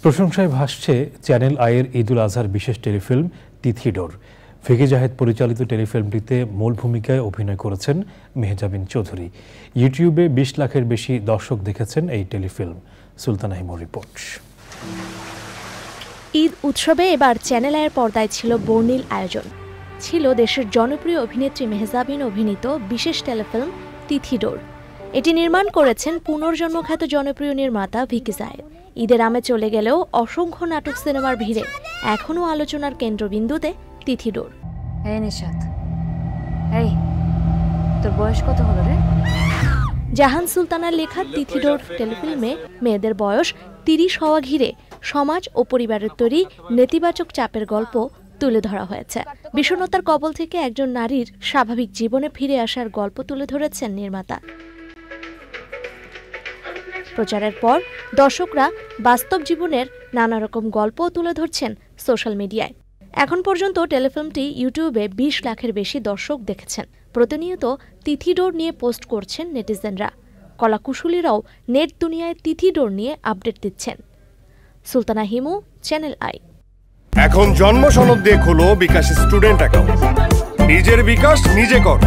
প্রশংসায় ভাসছে চ্যানেল আইয়ের ঈদুল আজহার বিশেষ টেলিফিল্ম তিথিডোর। ফিকি জাহেদ পরিচালিত টেলিফিল্মটিতে মূল ভূমিকায় অভিনয় করেছেন মেহজাবিন চৌধুরী। ইউটিউবে ২০ লাখের বেশি দর্শক দেখেছেন এই টেলিফিল্ম। সুলতানা হিমুর রিপোর্ট। ঈদ উৎসবে এবার চ্যানেল আইয়ের পর্দায় ছিল বর্ণিল আয়োজন। ছিল দেশের জনপ্রিয় অভিনেত্রী মেহজাবিন অভিনীত বিশেষ টেলিফিল্ম তিথিডোর। এটি নির্মাণ করেছেন পুনর্জন্মখ্যাত জনপ্রিয় নির্মাতা ভিকি জাহেদ। ঈদের আমেজ চলে গেলেও অসংখ্য নাটক সিনেমার ভিড়ে এখনও আলোচনার কেন্দ্রবিন্দুতে তিথিডোর। এই নিশাত, এই তোর বয়স কত হলো রে? জাহান সুলতানার লেখা তিথিডোর টেলিফিল্মে মেয়েদের বয়স ৩০ হওয়া ঘিরে সমাজ ও পরিবারের তৈরি নেতিবাচক চাপের গল্প তুলে ধরা হয়েছে। বিষণ্ণতার কবল থেকে একজন নারীর স্বাভাবিক জীবনে ফিরে আসার গল্প তুলে ধরেছেন নির্মাতা। প্রচারের পর দর্শকরা বাস্তব জীবনের নানা রকম গল্প তুলে ধরছেন সোশ্যাল মিডিয়ায়। এখন পর্যন্ত টেলিফিল্মটি ইউটিউবে ২০ লাখের বেশি দর্শক দেখেছেন। প্রতিনিয়ত তিথিডোর নিয়ে পোস্ট করছেন নেটিজেনরা। কলাকুশলীরাও নেট দুনিয়ায় তিথিডোর নিয়ে আপডেট দিচ্ছেন। Sultana Himu, channel I. এখন জন্ম সনদ দিয়ে খোলো বিকাশ স্টুডেন্ট অ্যাকাউন্ট। নিজের বিকাশ নিজে কর।